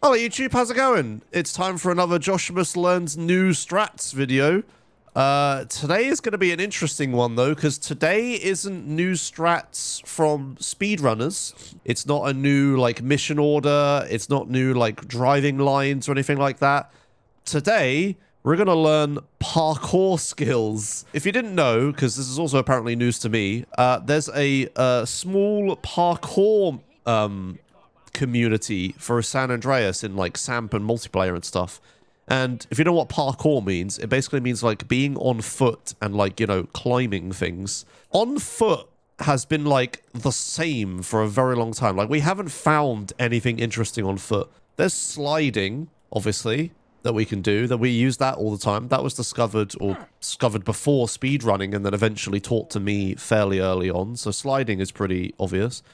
Hello YouTube, how's it going? It's time for another Joshimus Learns New Strats video. Today is going to be an interesting one though, because today isn't new strats from speedrunners. It's not a new like mission order. It's not new like driving lines or anything like that. Today, we're going to learn parkour skills. If you didn't know, because this is also apparently news to me, there's a small parkour community for San Andreas in like Samp and multiplayer and stuff. And if you know what parkour means, it basically means like being on foot and like, you know, climbing things. On foot has been like the same for a very long time. Like we haven't found anything interesting on foot. There's sliding, obviously, that we can do, that we use that all the time. That was discovered before speedrunning and then eventually taught to me fairly early on. So sliding is pretty obvious.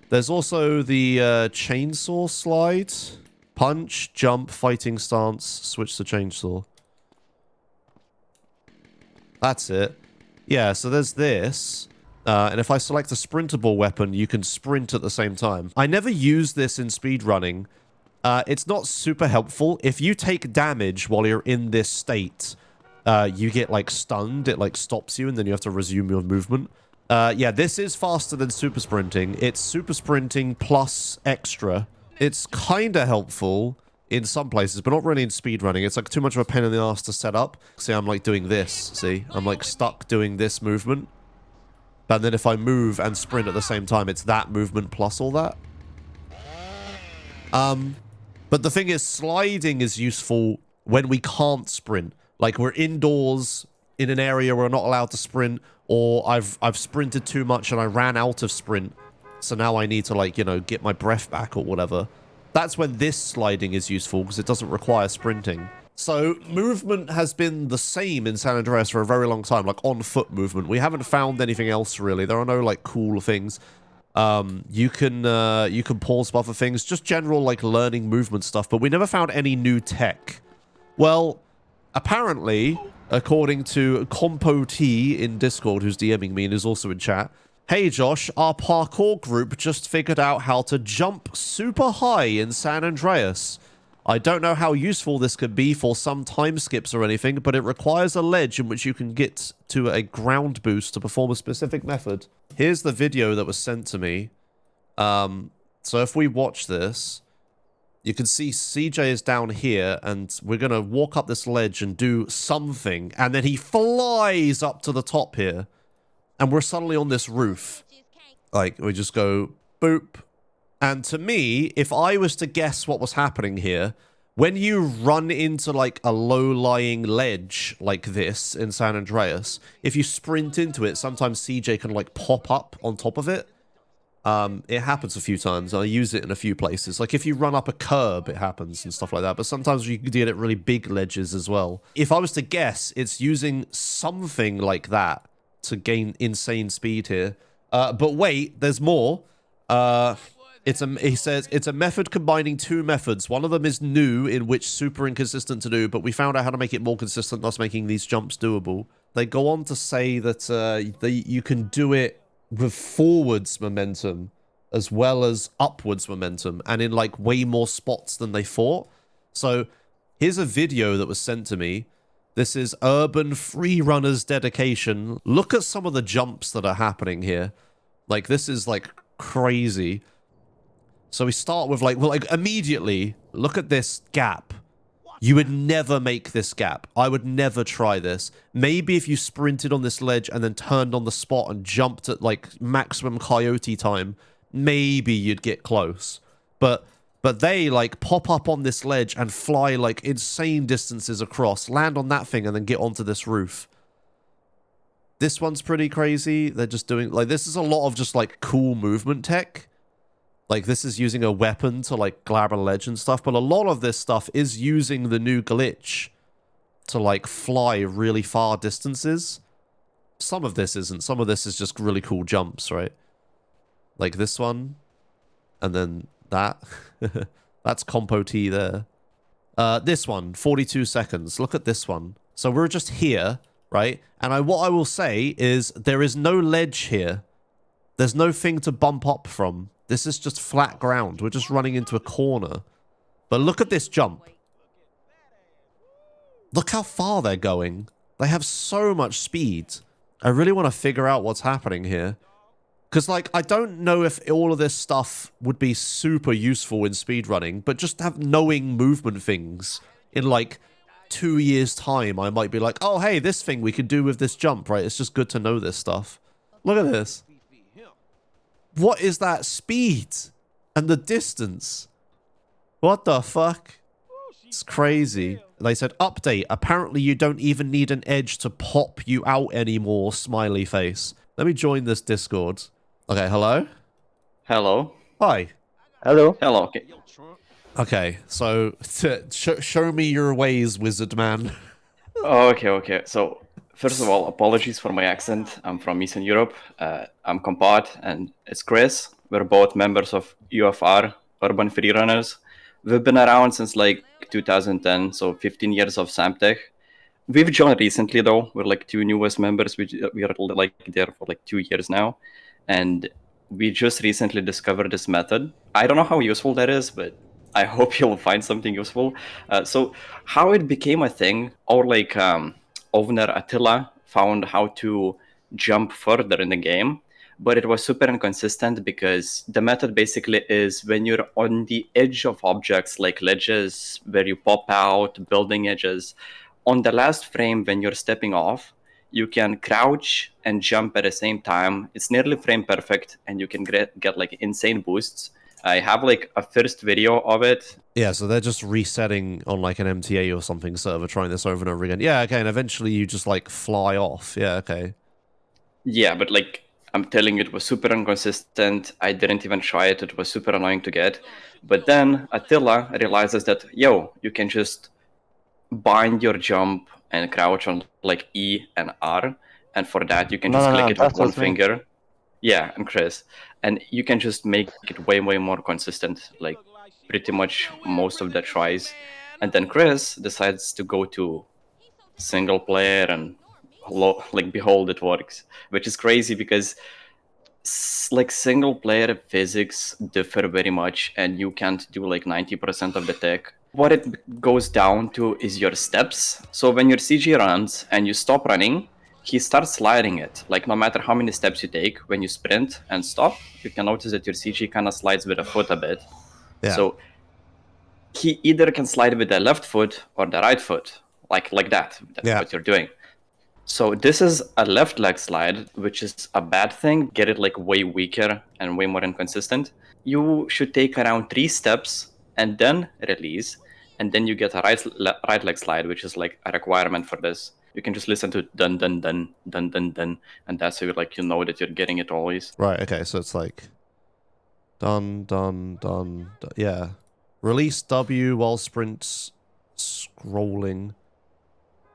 There's also the chainsaw slide. Punch, jump, fighting stance, switch to chainsaw. That's it. Yeah, so there's this. And if I select a sprintable weapon, you can sprint at the same time. I never use this in speedrunning. It's not super helpful. If you take damage while you're in this state, you get like stunned. It like stops you and then you have to resume your movement. Yeah, this is faster than super sprinting. It's super sprinting plus extra. It's kind of helpful in some places, but not really in speedrunning. It's like too much of a pain in the ass to set up. See, I'm like doing this. See, I'm like stuck doing this movement. And then if I move and sprint at the same time, it's that movement plus all that. But the thing is, sliding is useful when we can't sprint. Like we're indoors in an area where we're not allowed to sprint, or I've sprinted too much and I ran out of sprint. So now I need to like, you know, get my breath back or whatever. That's when this sliding is useful because it doesn't require sprinting. So movement has been the same in San Andreas for a very long time, like on foot movement. We haven't found anything else really. There are no like cool things. You can pause for other things, just general like learning movement stuff, but we never found any new tech. Well, apparently, according to Compo T in Discord, who's DMing me and is also in chat, hey Josh, our parkour group just figured out how to jump super high in San Andreas. I don't know how useful this could be for some time skips or anything, but it requires a ledge in which you can get to a ground boost to perform a specific method. Here's the video that was sent to me. So if we watch this, you can see CJ is down here, and we're going to walk up this ledge and do something, and then he flies up to the top here. And we're suddenly on this roof. Like, we just go, boop. And to me, if I was to guess what was happening here, when you run into, like, a low-lying ledge like this in San Andreas, if you sprint into it, sometimes CJ can, like, pop up on top of it. It happens a few times. I use it in a few places. Like, if you run up a curb, it happens and stuff like that. But sometimes you can get at really big ledges as well. If I was to guess, it's using something like that to gain insane speed here. But wait, there's more. He says it's a method combining two methods. One of them is new, in which super inconsistent to do, but we found out how to make it more consistent, thus making these jumps doable. They go on to say that you can do it with forwards momentum as well as upwards momentum, and in like way more spots than they thought. So here's a video that was sent to me. This is Urban FreeRunners dedication. Look at some of the jumps that are happening here. Like, this is, like, crazy. So we start with, like, well, like, immediately, look at this gap. You would never make this gap. I would never try this. Maybe if you sprinted on this ledge and then turned on the spot and jumped at, like, maximum coyote time, maybe you'd get close. But they, like, pop up on this ledge and fly, like, insane distances across, land on that thing, and then get onto this roof. This one's pretty crazy. They're just doing, like, this is a lot of just, like, cool movement tech. Like, this is using a weapon to, like, grab a ledge and stuff, but a lot of this stuff is using the new glitch to, like, fly really far distances. Some of this isn't. Some of this is just really cool jumps, right? Like this one. And then that. That's Compo T there. This one, 42 seconds. Look at this one. So we're just here, right? And what I will say is there is no ledge here. There's no thing to bump up from. This is just flat ground. We're just running into a corner. But look at this jump. Look how far they're going. They have so much speed. I really want to figure out what's happening here. Because, like, I don't know if all of this stuff would be super useful in speedrunning, but just have knowing movement things in, like, 2 years' time, I might be like, oh, hey, this thing we could do with this jump, right? It's just good to know this stuff. Look at this. What is that speed? And the distance? What the fuck? It's crazy. They said, update. Apparently you don't even need an edge to pop you out anymore, smiley face. Let me join this Discord. Okay, hello? Hello. Hi. Hello. Hello. Okay. Okay, so show me your ways, wizard man. Okay. So, first of all, apologies for my accent. I'm from Eastern Europe. I'm Compat, and it's Chris. We're both members of UFR, Urban Freerunners. We've been around since like 2010, so 15 years of Samtech. We've joined recently, though. We're like two newest members. We are like there for like 2 years now, and we just recently discovered this method. I don't know how useful that is, but I hope you'll find something useful. So how it became a thing, or like owner Attila found how to jump further in the game, but it was super inconsistent because the method basically is when you're on the edge of objects like ledges where you pop out, building edges, on the last frame when you're stepping off, you can crouch and jump at the same time. It's nearly frame perfect, and you can get like insane boosts. I have like a first video of it. Yeah, so they're just resetting on like an MTA or something server, trying this over and over again. Yeah, okay, and eventually you just like fly off. Yeah, okay. Yeah, but like I'm telling you, it was super inconsistent. I didn't even try it. It was super annoying to get. But then Attila realizes that, yo, you can just bind your jump and crouch on like E and R. And for that, you can just click it with one finger. Yeah, and Chris. And you can just make it way more consistent, like pretty much most of the tries. And then Chris decides to go to single player and like behold, it works, which is crazy because like single player physics differ very much, and you can't do like 90% of the tech. What it goes down to is your steps. So when your CG runs and you stop running, he starts sliding it. Like no matter how many steps you take, when you sprint and stop, you can notice that your CG kind of slides with the foot a bit. Yeah. So he either can slide with the left foot or the right foot, like that. That's what you're doing. So this is a left leg slide, which is a bad thing. Get it like way weaker and way more inconsistent. You should take around 3 steps and then release, and then you get a right leg slide, which is like a requirement for this. You can just listen to dun dun dun dun dun dun, and that's how you know that you're getting it always. Right. Okay. So it's like dun dun dun. Yeah. Release W while sprints scrolling.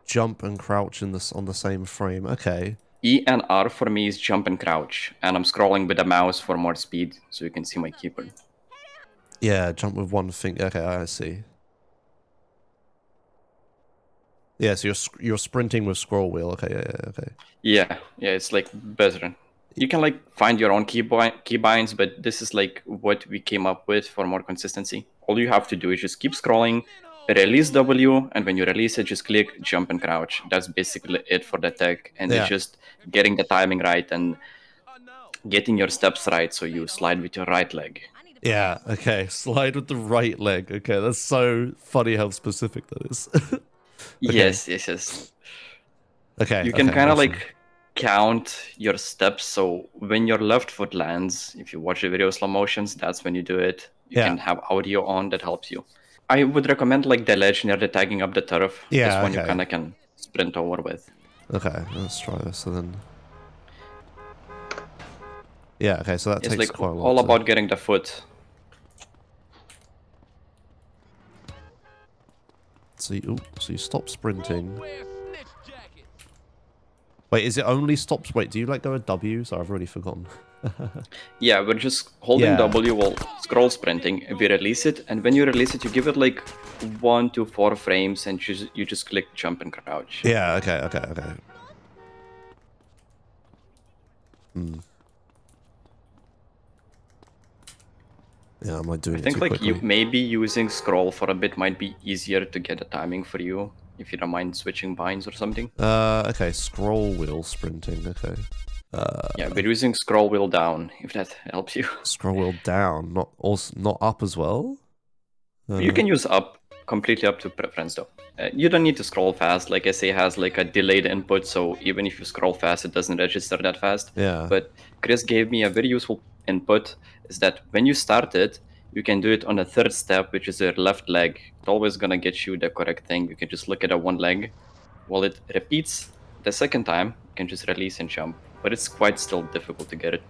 Jump and crouch in this on the same frame. Okay. E and R for me is jump and crouch, and I'm scrolling with the mouse for more speed, so you can see my keyboard. Yeah, jump with one finger. Okay, I see. Yeah, so you're sprinting with scroll wheel. Okay, okay. Yeah, it's like better. You can like find your own keybinds, but this is like what we came up with for more consistency. All you have to do is just keep scrolling, release W, and when you release it, just click jump and crouch. That's basically it for the tech, and it's just getting the timing right and getting your steps right, so you slide with your right leg. Yeah, okay, slide with the right leg. Okay, that's so funny how specific that is. Okay. Yes. Okay. You can kind of like count your steps, so when your left foot lands, if you watch the video slow motions, that's when you do it. You can have audio on that helps you. I would recommend like the ledge near the tagging up the turf. Yeah, this one you kind of can sprint over with. Okay, let's try this and then. Yeah, okay, so that takes like quite a lot. All about getting the foot. So you stop sprinting. Wait, is it only stops? Wait, do you like go a W? Sorry, I've already forgotten. Yeah, we're just holding W while scroll sprinting. We release it, and when you release it, you give it like 1 to 4 frames, and you just click jump and crouch. Yeah, okay. Yeah, I might do I it think too like quickly. you maybe using scroll for a bit might be easier to get the timing for you if you don't mind switching binds or something. Okay, scroll wheel sprinting, okay. Yeah, but using scroll wheel down if that helps you. Scroll wheel down, not up as well? You can use up, completely up to preference though. You don't need to scroll fast. Like SA has like a delayed input, so even if you scroll fast, it doesn't register that fast. Yeah. But Chris gave me a very useful input, is that when you start it, you can do it on the third step, which is your left leg. It's always gonna get you the correct thing. You can just look at a one leg. While it repeats the second time, you can just release and jump. But it's quite still difficult to get it.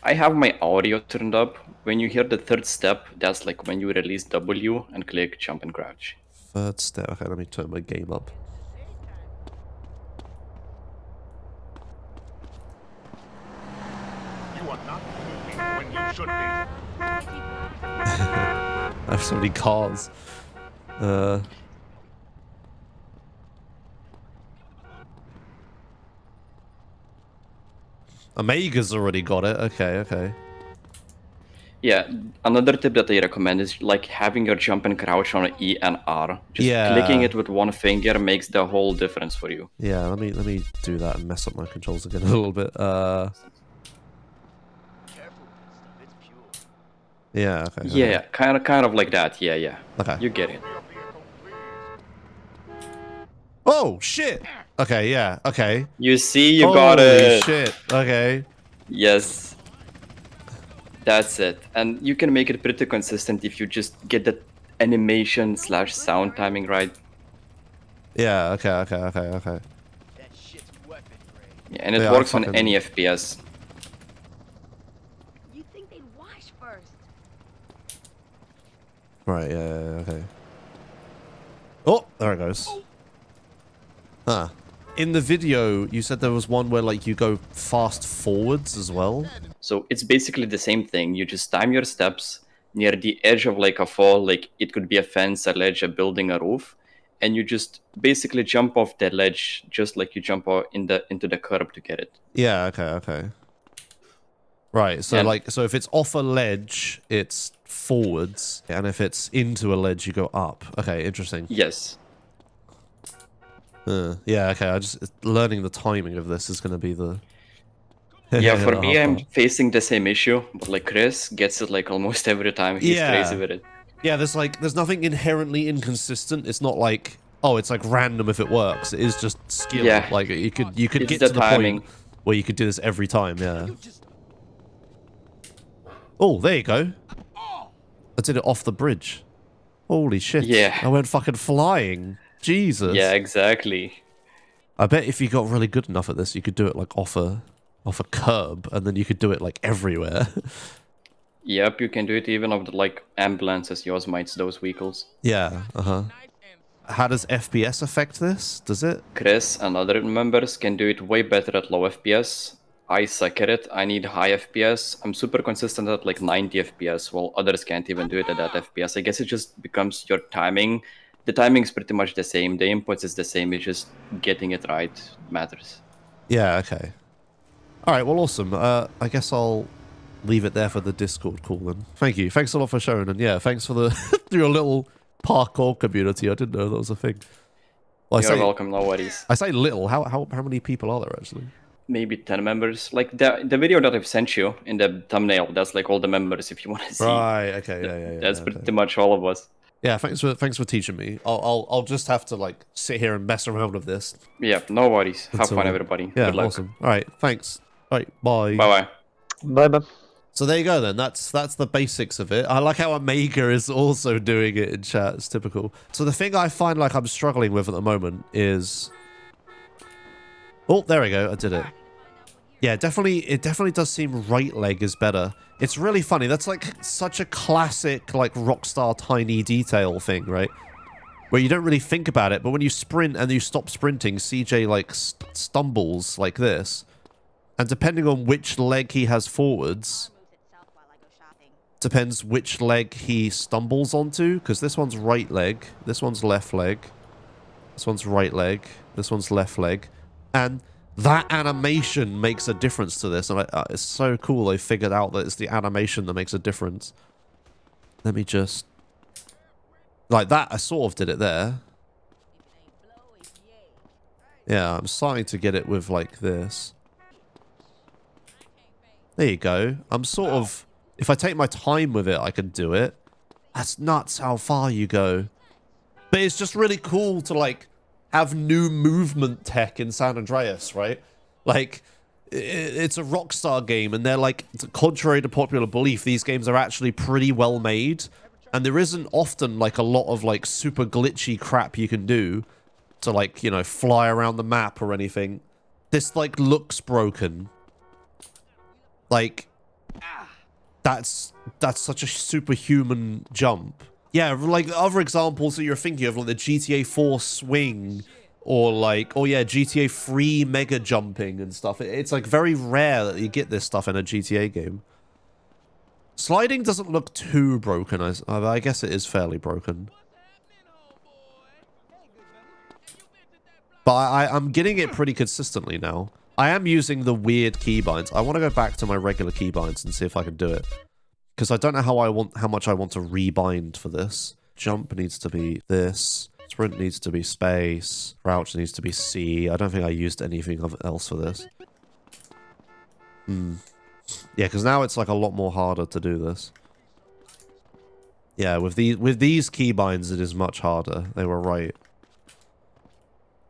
I have my audio turned up. When you hear the third step, that's like when you release W and click jump and crouch. Third step. Okay, let me turn my game up. You are not moving when you should be. I have so many cars. Omega's already got it. Okay, okay. Yeah, another tip that I recommend is like having your jump and crouch on E and R. Just clicking it with one finger makes the whole difference for you. Yeah, let me do that and mess up my controls again a little bit. Yeah, okay. Yeah, okay. kind of like that. Yeah. Okay. You get it. Oh shit. Okay, yeah, okay. You see, you got it. Holy shit. Okay. Yes. That's it. And you can make it pretty consistent if you just get the animation / sound timing right. Yeah, okay. Yeah, and it Yeah, works on any FPS. You'd think they'd wash first. Right, yeah, okay. Oh, there it goes. Ah. In the video, you said there was one where, like, you go fast forwards as well? So it's basically the same thing. You just time your steps near the edge of, like, a fall. Like, it could be a fence, a ledge, a building, a roof. And you just basically jump off that ledge just like you jump into the curb to get it. Yeah, okay. Right, so, so if it's off a ledge, it's forwards. And if it's into a ledge, you go up. Okay, interesting. Yes. Yeah, okay, learning the timing of this is going to be the... Yeah, for me, I'm facing the same issue, but like Chris gets it like almost every time. He's crazy with it. Yeah, there's nothing inherently inconsistent. It's not like, oh, it's like random if it works. It is just skill. Yeah. Like you could get the to the timing. point where you could do this every time, yeah. Oh, there you go. I did it off the bridge. Holy shit. Yeah. I went fucking flying. Jesus. Yeah, exactly. I bet if you got really good enough at this, you could do it like off a curb, and then you could do it like everywhere. Yep, you can do it even of the like ambulances, yours mites, those vehicles. Yeah, How does FPS affect this? Does it? Chris and other members can do it way better at low FPS. I suck at it. I need high FPS. I'm super consistent at like 90 FPS, while others can't even do it at that FPS. I guess it just becomes your timing. The timing is pretty much the same. The inputs is the same. It's just getting it right matters. Yeah, okay. All right, well, awesome. I guess I'll leave it there for the Discord call then. Thank you. Thanks a lot for showing, and yeah, thanks for the your little parkour community. I didn't know that was a thing. Well, You're welcome, no worries. I say little. How many people are there actually? Maybe 10 members. Like the video that I've sent you in the thumbnail, that's like all the members if you want to see. Right, okay, yeah. That's pretty much all of us. Yeah, thanks for teaching me. I'll just have to like sit here and mess around with this. Yeah, no worries. Have fun, everybody. Yeah, Good luck. awesome. All right, thanks. All right, bye. Bye. Bye. So there you go then. That's the basics of it. I like how Omega is also doing it in chat. It's typical. So the thing I find like I'm struggling with at the moment is... Oh, there we go. I did it. Yeah, it definitely does seem right leg is better. It's really funny. That's like such a classic like Rockstar tiny detail thing, right? Where you don't really think about it, but when you sprint and you stop sprinting, CJ like stumbles like this. And depending on which leg he has forwards, depends which leg he stumbles onto, because this one's right leg, this one's left leg, this one's right leg, this one's left leg, and That animation makes a difference to this, and it's so cool they figured out that it's the animation that makes a difference. Let me just... Like that, I sort of did it there. Yeah, I'm starting to get it with like this. There you go. I'm sort of... If I take my time with it, I can do it. That's nuts how far you go. But it's just really cool to like have new movement tech in San Andreas, right? Like, it's a Rockstar game, and they're like, contrary to popular belief, these games are actually pretty well made. And there isn't often like a lot of like super glitchy crap you can do to like, you know, fly around the map or anything. This like looks broken. Like, that's such a superhuman jump. Yeah, like other examples that you're thinking of, like the GTA 4 swing, or like, oh yeah, GTA 3 mega jumping and stuff. It's like very rare that you get this stuff in a GTA game. Sliding doesn't look too broken. I guess it is fairly broken. But I'm getting it pretty consistently now. I am using the weird keybinds. I want to go back to my regular keybinds and see if I can do it. Because I don't know how much I want to rebind for this. Jump needs to be this. Sprint needs to be space. Crouch needs to be C. I don't think I used anything else for this. Yeah, because now it's like a lot more harder to do this. Yeah, with these keybinds, it is much harder. They were right.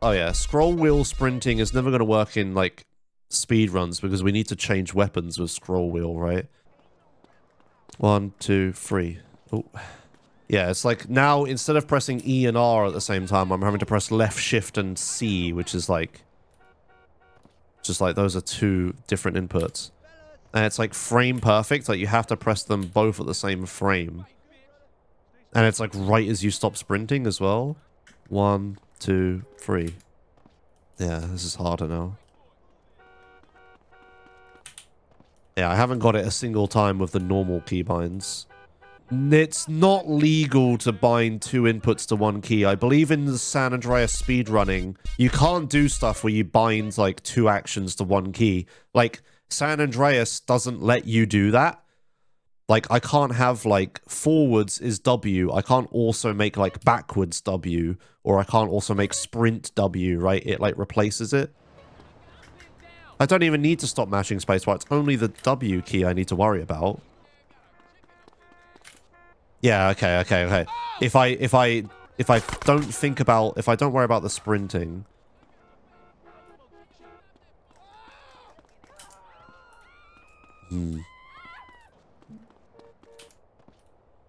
Oh yeah, scroll wheel sprinting is never going to work in like speed runs because we need to change weapons with scroll wheel, right? 1, 2, 3. Oh. Yeah, it's like now instead of pressing E and R at the same time, I'm having to press left, shift, and C, which is like... Just like those are two different inputs. And it's like frame perfect, like you have to press them both at the same frame. And it's like right as you stop sprinting as well. 1, 2, 3. Yeah, this is harder now. Yeah, I haven't got it a single time with the normal keybinds. It's not legal to bind two inputs to one key. I believe in the San Andreas speedrunning, you can't do stuff where you bind like two actions to one key. Like, San Andreas doesn't let you do that. Like, I can't have like forwards is W. I can't also make like backwards W, or I can't also make sprint W, right? It like replaces it. I don't even need to stop mashing spacebar. It's only the W key I need to worry about. Yeah, okay. If I don't think about, if I don't worry about the sprinting.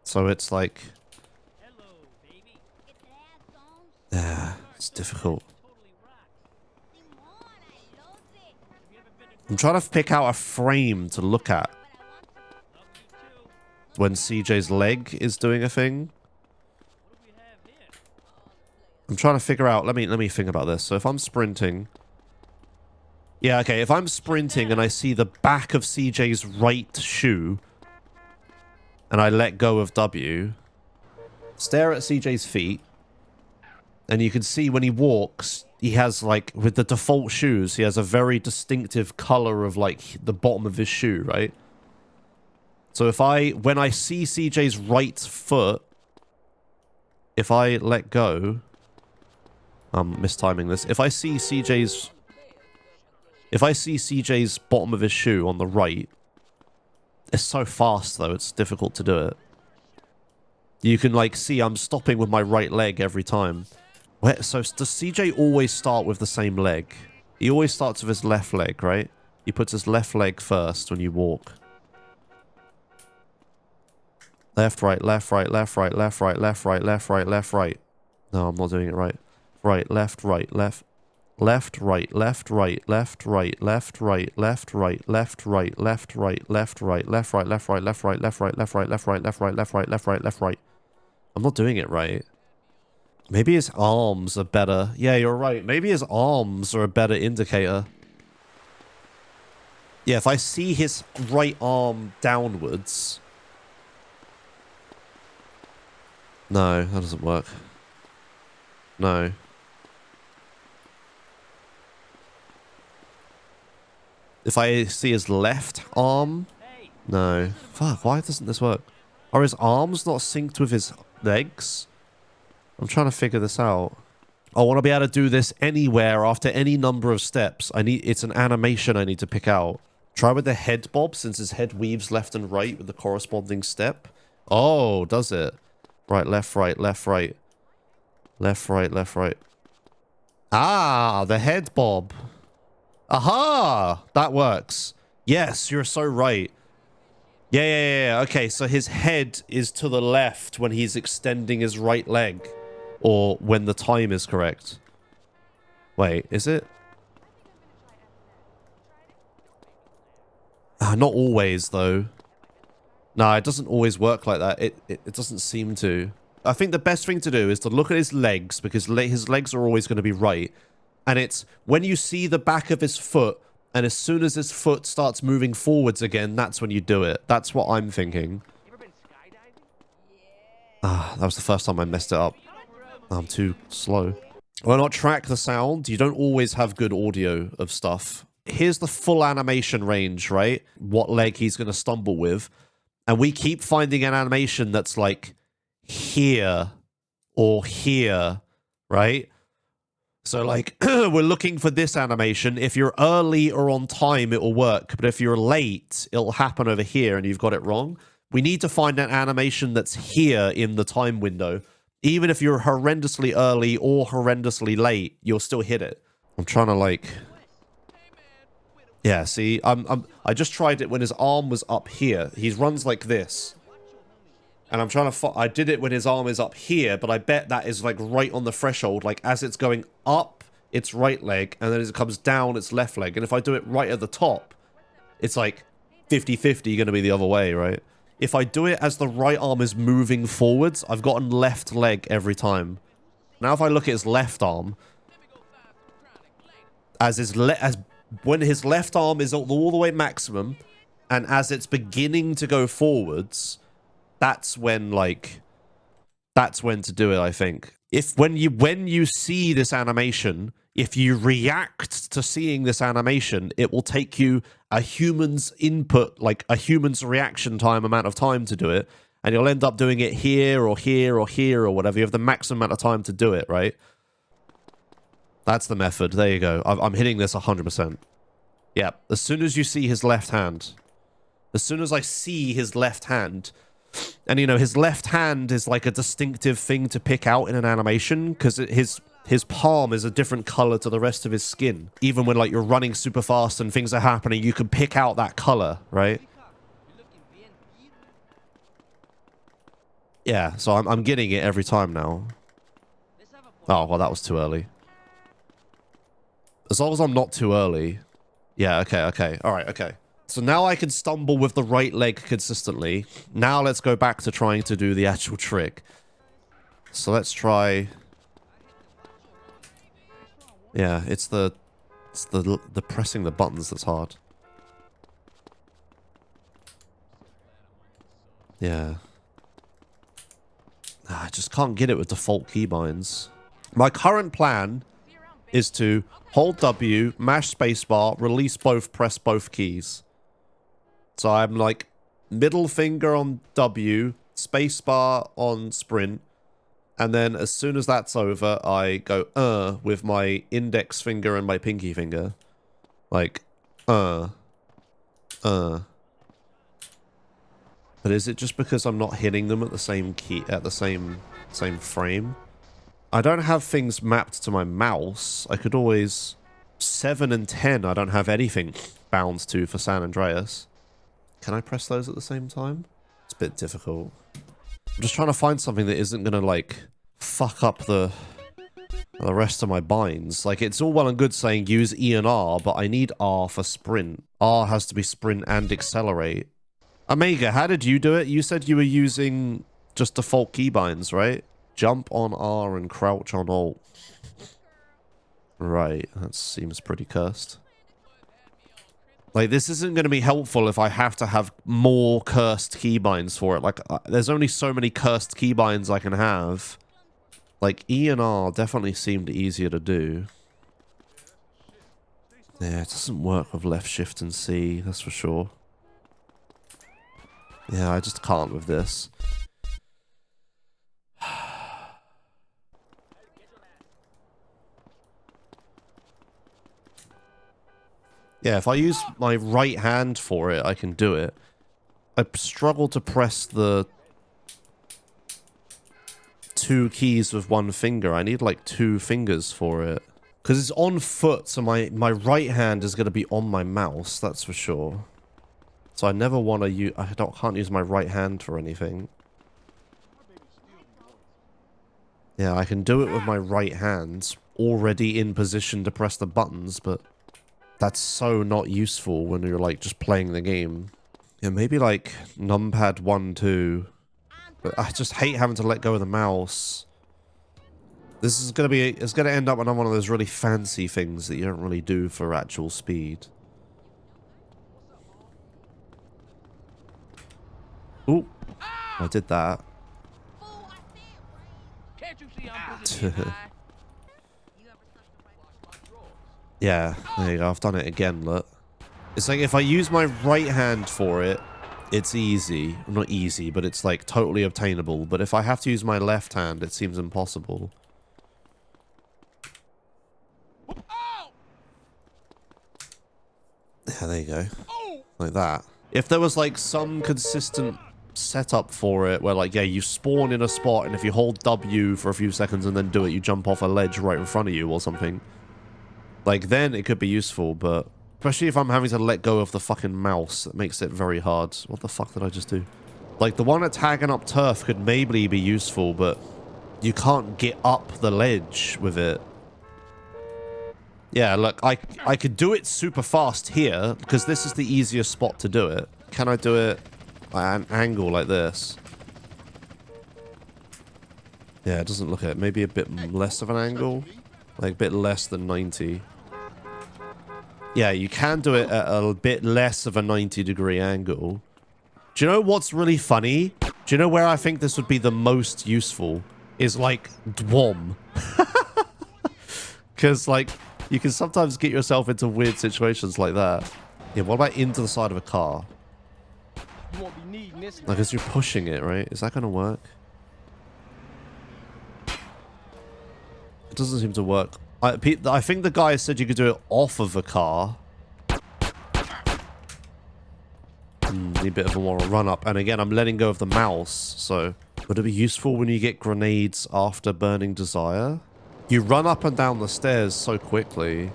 So it's like, yeah, it's difficult. I'm trying to pick out a frame to look at when CJ's leg is doing a thing. I'm trying to figure out, let me think about this. So if I'm sprinting, yeah, okay, if I'm sprinting and I see the back of CJ's right shoe and I let go of W, stare at CJ's feet, and you can see when he walks, he has like, with the default shoes, he has a very distinctive color of like the bottom of his shoe, right? So when I see CJ's right foot, if I let go, I'm mistiming this. If I see CJ's bottom of his shoe on the right, it's so fast though, it's difficult to do it. You can like see I'm stopping with my right leg every time. So does CJ always start with the same leg? He always starts with his left leg, right? He puts his left leg first when you walk. Left, right, left, right, left, right, left, right, left, right, left, right, left, right. No, I'm not doing it right. Right, left, left. Left, right, left, right, left, right, left, right, left, right, left, right, left, right, left, right, left, right, left, right, left, right, left, right, left, right, left, right, left, right, left, right, left, right, left, right. I'm not doing it right. Maybe his arms are better. Yeah, you're right. Maybe his arms are a better indicator. Yeah, if I see his right arm downwards... No, that doesn't work. No. If I see his left arm... No. Fuck, why doesn't this work? Are his arms not synced with his legs? I'm trying to figure this out. I want to be able to do this anywhere after any number of steps. It's an animation I need to pick out. Try with the head bob, since his head weaves left and right with the corresponding step. Oh, does it? Right, left, right, left, right. Left, right, left, right. Ah, the head bob. Aha! That works. Yes, you're so right. Yeah. Okay, so his head is to the left when he's extending his right leg. Or when the time is correct. Wait, is it? Not always, though. No, it doesn't always work like that. It doesn't seem to. I think the best thing to do is to look at his legs, because his legs are always going to be right. And it's when you see the back of his foot, and as soon as his foot starts moving forwards again, that's when you do it. That's what I'm thinking. Ah, that was the first time I messed it up. I'm too slow. Why not track the sound? You don't always have good audio of stuff. Here's the full animation range, right? What leg he's going to stumble with. And we keep finding an animation that's like here or here, right? So like we're looking for this animation. If you're early or on time, it will work. But if you're late, it'll happen over here and you've got it wrong. We need to find an animation that's here in the time window. Even if you're horrendously early or horrendously late, you'll still hit it. I'm trying to like... Yeah, see, I just tried it when his arm was up here. He runs like this. And I'm trying to... I did it when his arm is up here, but I bet that is like right on the threshold. Like as it's going up, it's right leg, and then as it comes down, it's left leg. And if I do it right at the top, it's like 50-50 going to be the other way, right? If I do it as the right arm is moving forwards, I've gotten left leg every time. Now if I look at his left arm, when his left arm is all the way maximum, and as it's beginning to go forwards, that's when to do it, I think. When you see this animation, if you react to seeing this animation, it will take you a human's input, like a human's reaction time amount of time to do it, and you'll end up doing it here or here or here or whatever. You have the maximum amount of time to do it, right? That's the method. There you go. I'm hitting this 100%. Yeah, as soon as you see his left hand. As soon as I see his left hand... And, you know, his left hand is like a distinctive thing to pick out in an animation, because his palm is a different color to the rest of his skin. Even when, like, you're running super fast and things are happening, you can pick out that color, right? Yeah, so I'm getting it every time now. Oh, well, that was too early. As long as I'm not too early. Yeah, okay. All right, okay. So now I can stumble with the right leg consistently. Now let's go back to trying to do the actual trick. So let's try... Yeah, it's the pressing the buttons that's hard. Yeah. I just can't get it with default keybinds. My current plan is to hold W, mash spacebar, release both, press both keys. So I'm like middle finger on W, spacebar on sprint, and then as soon as that's over, I go with my index finger and my pinky finger. Like But is it just because I'm not hitting them at the same key at the same frame? I don't have things mapped to my mouse. I could always 7 and 10 I don't have anything bound to for San Andreas. Can I press those at the same time? It's a bit difficult. I'm just trying to find something that isn't gonna like fuck up the rest of my binds. Like it's all well and good saying use E and R, but I need R for sprint. R has to be sprint and accelerate. Omega, how did you do it? You said you were using just default keybinds, right? Jump on R and crouch on Alt. Right, that seems pretty cursed. Like, this isn't going to be helpful if I have to have more cursed keybinds for it. Like, there's only so many cursed keybinds I can have. Like, E and R definitely seemed easier to do. Yeah, it doesn't work with left shift and C, that's for sure. Yeah, I just can't with this. Yeah, if I use my right hand for it, I can do it. I struggle to press the 2 keys with 1 finger. I need like 2 fingers for it. Because it's on foot, so my right hand is going to be on my mouse, that's for sure. So I never want to use... can't use my right hand for anything. Yeah, I can do it with my right hand, already in position to press the buttons, but that's so not useful when you're like just playing the game. Yeah, maybe like numpad 1, 2. But I just hate having to let go of the mouse. This is gonna be... It's gonna end up on one of those really fancy things that you don't really do for actual speed. Ooh, I did that. Yeah, there you go. I've done it again, look. It's like if I use my right hand for it, it's easy. Not easy, but it's like totally obtainable. But if I have to use my left hand, it seems impossible. Yeah, there you go. Like that. If there was like some consistent setup for it where like, yeah, you spawn in a spot and if you hold W for a few seconds and then do it, you jump off a ledge right in front of you or something. Like then it could be useful, but especially if I'm having to let go of the fucking mouse, it makes it very hard. What the fuck did I just do? Like the one at tagging up turf could maybe be useful, but you can't get up the ledge with it. Yeah, look, I could do it super fast here because this is the easiest spot to do it. Can I do it at an angle like this? Yeah, it doesn't look at it. Maybe a bit less of an angle. Like a bit less than 90. Yeah, you can do it at a bit less of a 90-degree angle. Do you know what's really funny? Do you know where I think this would be the most useful? Is like DWOM. Because like, you can sometimes get yourself into weird situations like that. Yeah, what about into the side of a car? You won't be needing this. Like, as you're pushing it, right? Is that going to work? It doesn't seem to work. I think the guy said you could do it off of a car. Need a bit of a more run up. And again, I'm letting go of the mouse. So, would it be useful when you get grenades after burning desire? You run up and down the stairs so quickly.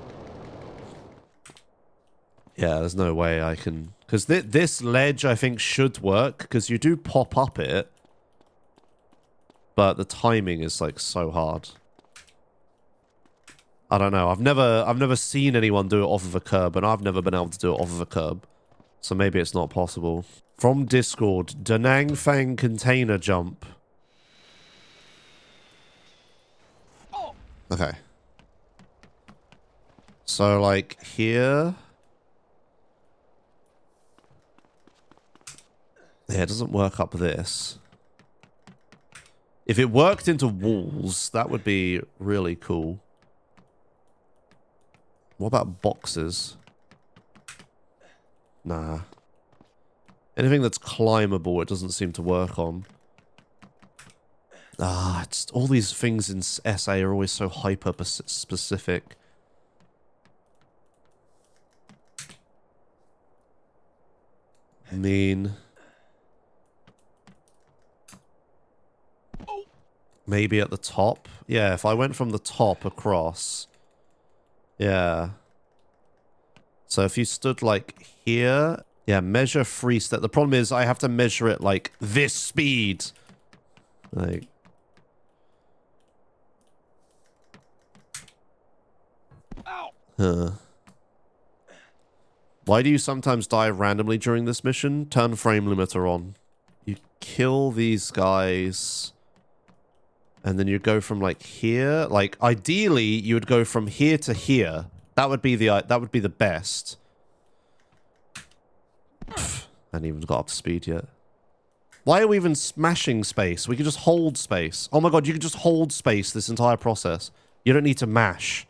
Yeah, there's no way I can... Because this ledge, I think, should work. Because you do pop up it. But the timing is, like, so hard. I don't know. I've never seen anyone do it off of a curb. And I've never been able to do it off of a curb. So maybe it's not possible. From Discord, Da Nang Fang container jump. Okay. So, like, here... Yeah, it doesn't work up this. If it worked into walls, that would be really cool. What about boxes? Nah. Anything that's climbable, it doesn't seem to work on. Ah, it's all these things in SA are always so hyper-specific. I mean... Maybe at the top? Yeah, if I went from the top across... Yeah. So if you stood, like, here... Yeah, measure free step. The problem is I have to measure it, like, this speed. Like... Huh. Why do you sometimes die randomly during this mission? Turn frame limiter on. You kill these guys... And then you go from like here, like ideally you would go from here to here. That would be the best. Pfft, I haven't even got up to speed yet. Why are we even smashing space? We can just hold space. Oh my god, you can just hold space this entire process. You don't need to mash.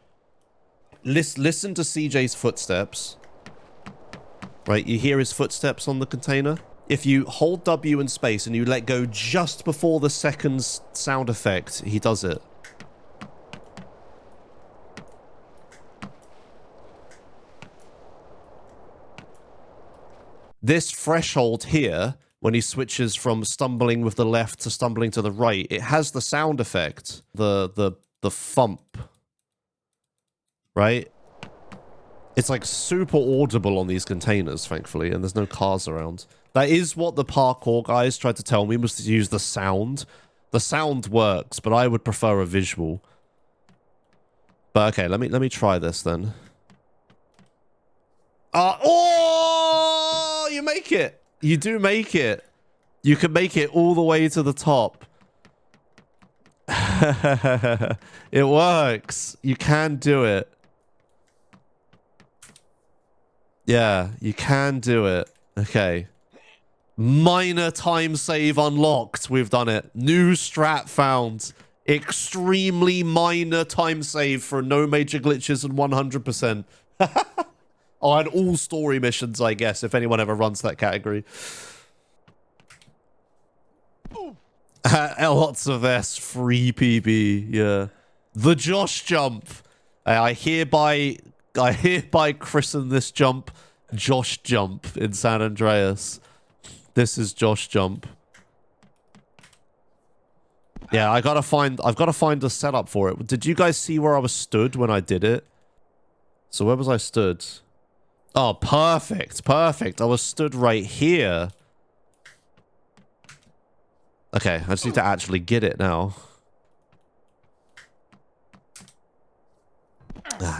Listen to CJ's footsteps. Right, you hear his footsteps on the container? If you hold W and space and you let go just before the second sound effect, he does it. This threshold here, when he switches from stumbling with the left to stumbling to the right, it has the sound effect. The thump. Right? It's like super audible on these containers, thankfully, and there's no cars around. That is what the parkour guys tried to tell me, was to use the sound. The sound works, but I would prefer a visual. But okay, let me try this then. Oh, you make it. You do make it. You can make it all the way to the top. It works. You can do it. Yeah, you can do it. Okay. Minor time save unlocked. We've done it. New strat found. Extremely minor time save for no major glitches and 100%. Oh, and all story missions, I guess, if anyone ever runs that category. Lots of S, free PB, yeah. The Josh jump. I hereby christen this jump Josh jump in San Andreas. This is Josh jump. Yeah, I've got to find a setup for it. Did you guys see where I was stood when I did it? So where was I stood? Oh, perfect. Perfect. I was stood right here. Okay, I just need to actually get it now.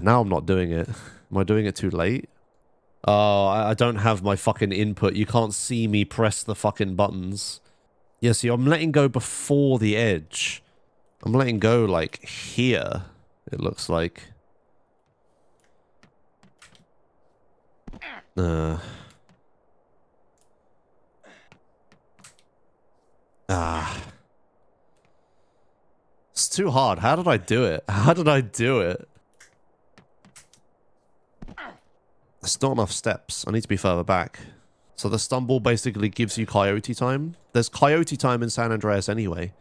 Now I'm not doing it. Am I doing it too late? Oh, I don't have my fucking input. You can't see me press the fucking buttons. Yeah, see, I'm letting go before the edge. I'm letting go, like, here, it looks like. It's too hard. How did I do it? How did I do it? There's not enough steps. I need to be further back. So the stumble basically gives you coyote time. There's coyote time in San Andreas anyway.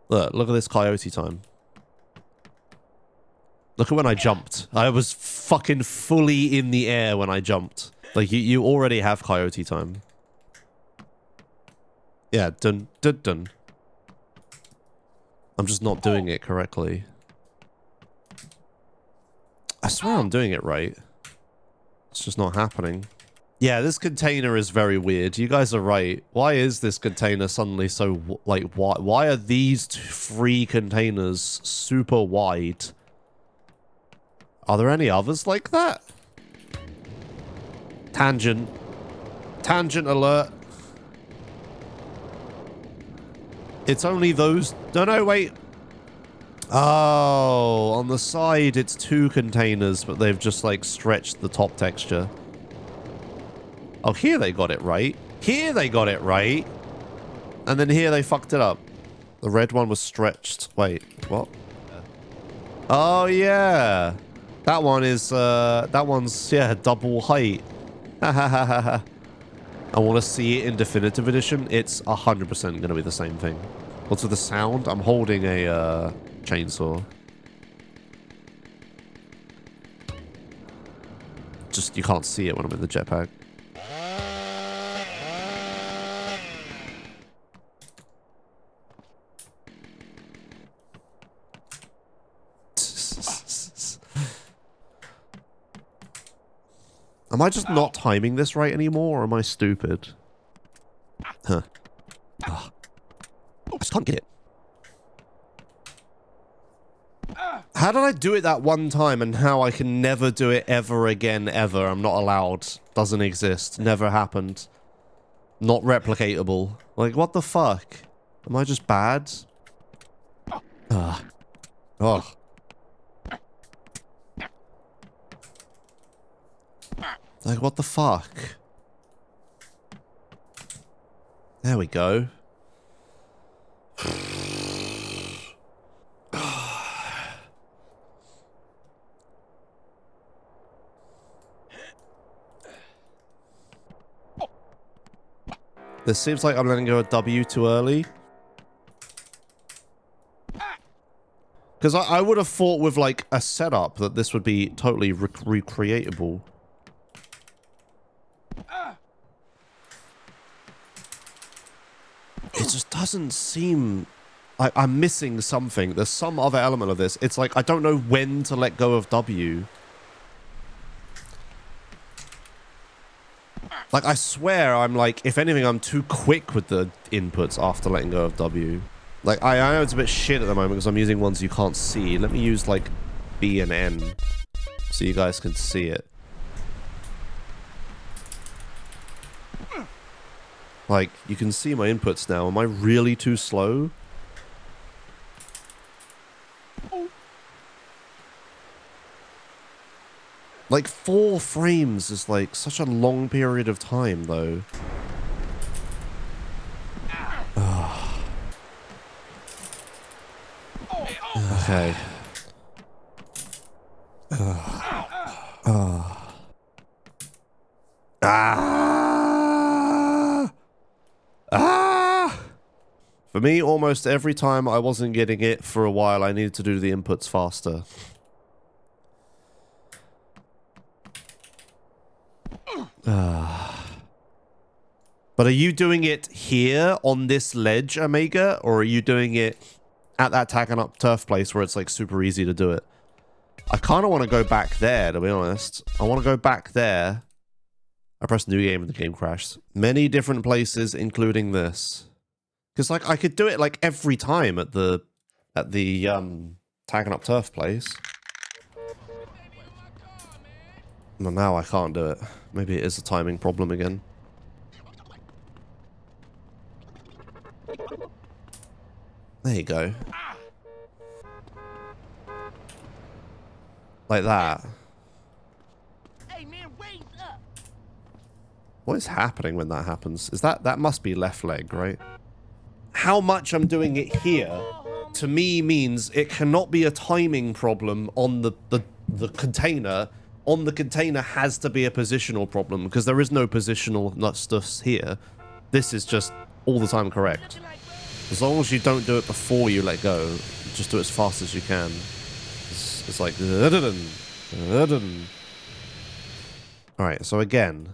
Look at this coyote time. Look at when I jumped. I was fucking fully in the air when I jumped. Like, you already have coyote time. Yeah, dun, dun, dun. I'm just not doing it correctly. I swear I'm doing it right. It's just not happening. Yeah, this container is very weird. You guys are right. Why is this container suddenly so, like, why are these three containers super wide? Are there any others like that? Tangent. Tangent alert. It's only those... No, wait. Oh, on the side it's two containers, but they've just, like, stretched the top texture. Oh, here they got it right. Here they got it right. And then here they fucked it up. The red one was stretched. Wait, what? Oh, yeah. That one is, that one's, yeah, double height. I want to see it in Definitive Edition. It's 100% going to be the same thing. What's with the sound? I'm holding a, chainsaw. Just, you can't see it when I'm in the jetpack. Am I just not timing this right anymore, or am I stupid? Huh. Oh. I just can't get it. How did I do it that one time, and how I can never do it ever again, ever? I'm not allowed. Doesn't exist. Never happened. Not replicatable. Like, what the fuck? Am I just bad? Ugh. Oh. Like, what the fuck? There we go. This seems like I'm letting go of W too early. Because I would have thought with like a setup that this would be totally recreatable. It just doesn't seem like I'm missing something. There's some other element of this. It's like I don't know when to let go of W. Like I swear I'm like, if anything, I'm too quick with the inputs after letting go of W. Like I know it's a bit shit at the moment because I'm using ones you can't see. Let me use like B and N so you guys can see it. Like, you can see my inputs now. Am I really too slow? Like, 4 frames is like such a long period of time, though. Okay. For me, almost every time I wasn't getting it for a while, I needed to do the inputs faster. But are you doing it here on this ledge, Omega? Or are you doing it at that tagging up turf place where it's like super easy to do it? I kind of want to go back there, to be honest. I want to go back there. I pressed new game and the game crashed. Many different places, including this. Because like I could do it like every time at the tagging up turf place. Well, now I can't do it. Maybe it is a timing problem again. There you go. Like that. Hey man, wait up. What is happening when that happens? Is that must be left leg, right? How much I'm doing it here, to me, means it cannot be a timing problem on the container. On the container has to be a positional problem, because there is no positional stuff here. This is just all the time correct. As long as you don't do it before you let go, just do it as fast as you can. It's like... Alright, so again...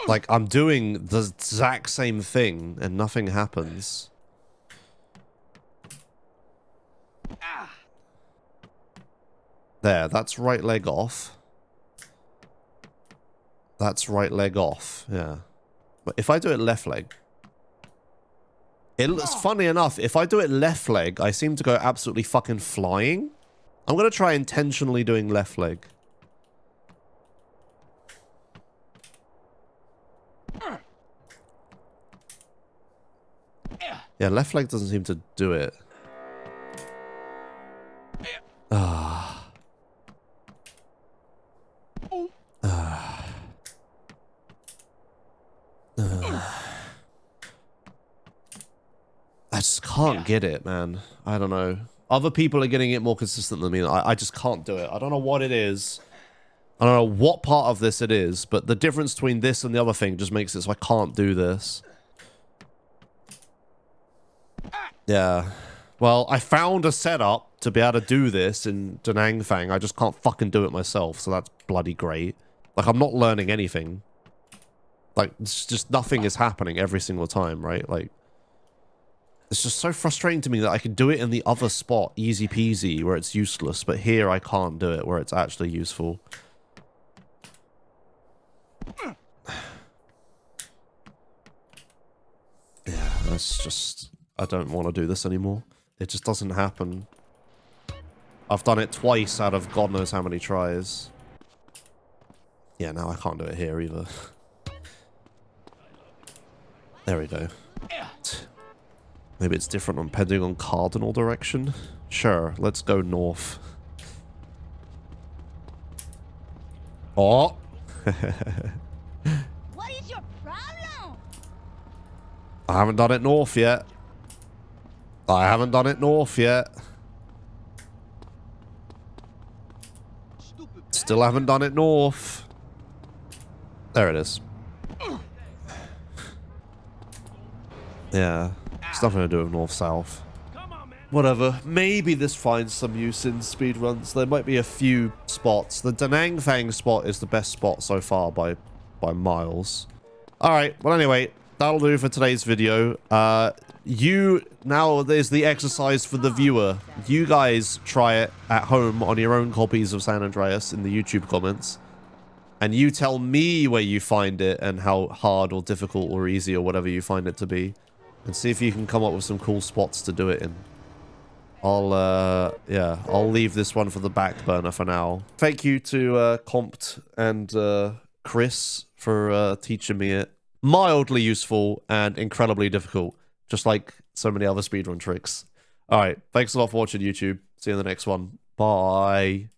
Like, I'm doing the exact same thing, and nothing happens. There, that's right leg off. That's right leg off, yeah. But if I do it left leg... It's funny enough, if I do it left leg, I seem to go absolutely fucking flying. I'm going to try intentionally doing left leg. Yeah, left leg doesn't seem to do it. I just can't get it, man. I don't know. Other people are getting it more consistent than me. I just can't do it. I don't know what it is. I don't know what part of this it is, but the difference between this and the other thing just makes it so I can't do this. Yeah. Well, I found a setup to be able to do this in Da Nang Thang. I just can't fucking do it myself, so that's bloody great. Like, I'm not learning anything. Like, it's just nothing is happening every single time, right? Like, it's just so frustrating to me that I can do it in the other spot, easy peasy, where it's useless, but here I can't do it where it's actually useful. Yeah, that's just... I don't want to do this anymore. It just doesn't happen. I've done it twice out of God knows how many tries. Yeah, now I can't do it here either. There we go. Maybe it's different depending on cardinal direction. Sure, let's go north. Oh! What is your problem? I haven't done it north yet. I haven't done it north yet. Still haven't done it north. There it is. Yeah, it's not going to do it north-south. Whatever. Maybe this finds some use in speedruns. There might be a few spots. The Da Nang Thang spot is the best spot so far by miles. Alright, well anyway, that'll do for today's video. Now there's the exercise for the viewer. You guys try it at home on your own copies of San Andreas in the YouTube comments. And you tell me where you find it and how hard or difficult or easy or whatever you find it to be. And see if you can come up with some cool spots to do it in. I'll leave this one for the back burner for now. Thank you to Compt and Chris for teaching me it. Mildly useful and incredibly difficult, just like so many other speedrun tricks. Alright, thanks a lot for watching YouTube. See you in the next one. Bye.